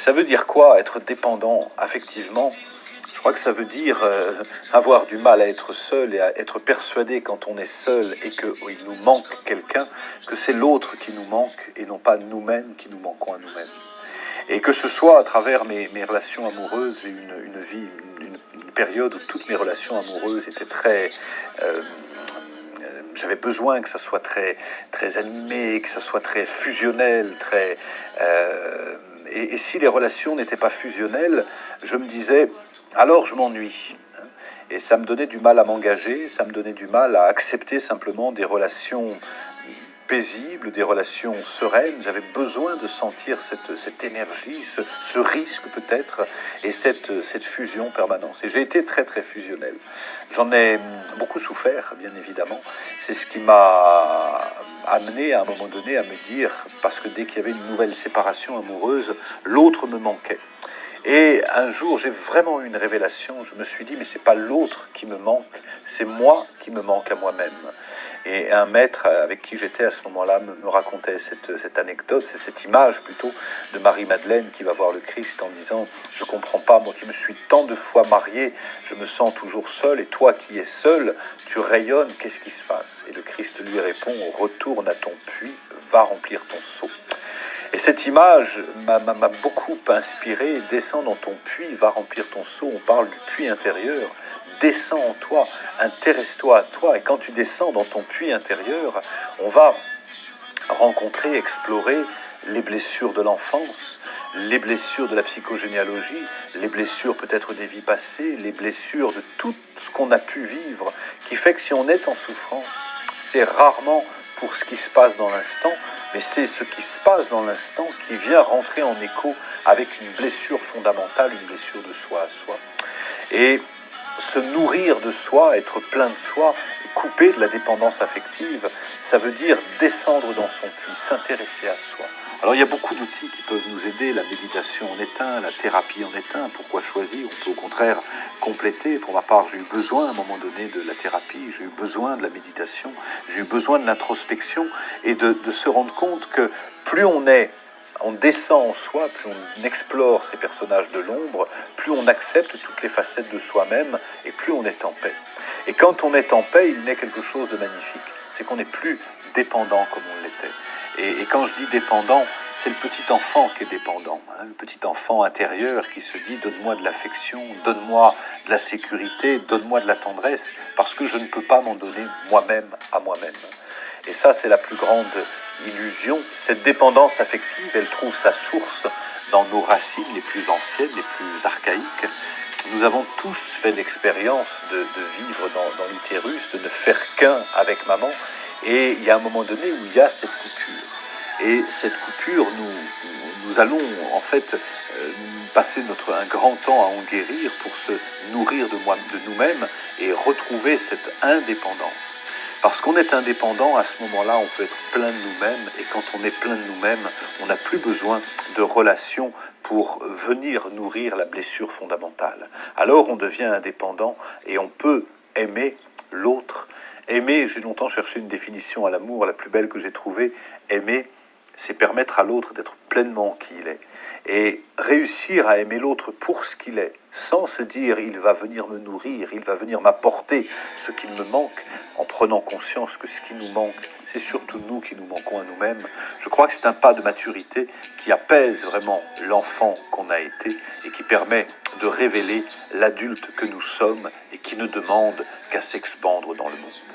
Ça veut dire quoi, être dépendant affectivement? Je crois que ça veut dire avoir du mal à être seul et à être persuadé quand on est seul et qu'il nous manque quelqu'un, que c'est l'autre qui nous manque et non pas nous-mêmes qui nous manquons à nous-mêmes. Et que ce soit à travers mes relations amoureuses, j'ai eu une vie, une période où toutes mes relations amoureuses étaient très... j'avais besoin que ça soit très, très animé, que ça soit très fusionnel, très... et si les relations n'étaient pas fusionnelles, je me disais, alors je m'ennuie. Et ça me donnait du mal à m'engager, ça me donnait du mal à accepter simplement des relations paisibles, des relations sereines. J'avais besoin de sentir cette énergie, ce risque peut-être, et cette fusion permanente. Et j'ai été très très fusionnel. J'en ai beaucoup souffert, bien évidemment. C'est ce qui m'a amené à un moment donné à me dire, parce que dès qu'il y avait une nouvelle séparation amoureuse, l'autre me manquait. Et un jour, j'ai vraiment eu une révélation. Je me suis dit, mais c'est pas l'autre qui me manque, c'est moi qui me manque à moi-même. Et un maître avec qui j'étais à ce moment-là me racontait cette anecdote, c'est cette image plutôt de Marie-Madeleine qui va voir le Christ en disant « Je comprends pas, moi qui me suis tant de fois marié, je me sens toujours seul, et toi qui es seul, tu rayonnes, qu'est-ce qui se passe ?» Et le Christ lui répond « Retourne à ton puits, va remplir ton seau. » Et cette image m'a beaucoup inspiré. Descends dans ton puits, va remplir ton seau. On parle du puits intérieur. Descends en toi, intéresse-toi à toi. Et quand tu descends dans ton puits intérieur, on va rencontrer, explorer les blessures de l'enfance, les blessures de la psychogénéalogie, les blessures peut-être des vies passées, les blessures de tout ce qu'on a pu vivre, qui fait que si on est en souffrance, c'est rarement pour ce qui se passe dans l'instant, mais c'est ce qui se passe dans l'instant qui vient rentrer en écho avec une blessure fondamentale, une blessure de soi à soi. Et se nourrir de soi, être plein de soi, couper de la dépendance affective, ça veut dire descendre dans son puits, s'intéresser à soi. Alors il y a beaucoup d'outils qui peuvent nous aider, la méditation en est un, la thérapie en est un, pourquoi choisir? On peut au contraire compléter. Pour ma part, j'ai eu besoin à un moment donné de la thérapie, j'ai eu besoin de la méditation, j'ai eu besoin de l'introspection et de se rendre compte que plus on descend en soi, plus on explore ces personnages de l'ombre, plus on accepte toutes les facettes de soi-même et plus on est en paix. Et quand on est en paix, il naît quelque chose de magnifique, c'est qu'on n'est plus dépendant comme on l'était. Et quand je dis dépendant, c'est le petit enfant qui est dépendant, hein, le petit enfant intérieur qui se dit « donne-moi de l'affection, donne-moi de la sécurité, donne-moi de la tendresse, parce que je ne peux pas m'en donner moi-même à moi-même ». Et ça, c'est la plus grande illusion. Cette dépendance affective, elle trouve sa source dans nos racines les plus anciennes, les plus archaïques. Nous avons tous fait l'expérience de vivre dans l'utérus, de ne faire qu'un avec maman. Et il y a un moment donné où il y a cette coupure. Et cette coupure, nous allons en fait passer un grand temps à en guérir pour se nourrir de nous-mêmes et retrouver cette indépendance. Parce qu'on est indépendant, à ce moment-là, on peut être plein de nous-mêmes. Et quand on est plein de nous-mêmes, on n'a plus besoin de relations pour venir nourrir la blessure fondamentale. Alors on devient indépendant et on peut aimer l'autre. Aimer, j'ai longtemps cherché une définition à l'amour, la plus belle que j'ai trouvée. Aimer, c'est permettre à l'autre d'être pleinement qui il est. Et réussir à aimer l'autre pour ce qu'il est, sans se dire « il va venir me nourrir, il va venir m'apporter ce qu'il me manque », en prenant conscience que ce qui nous manque, c'est surtout nous qui nous manquons à nous-mêmes. Je crois que c'est un pas de maturité qui apaise vraiment l'enfant qu'on a été et qui permet de révéler l'adulte que nous sommes et qui ne demande qu'à s'expandre dans le monde.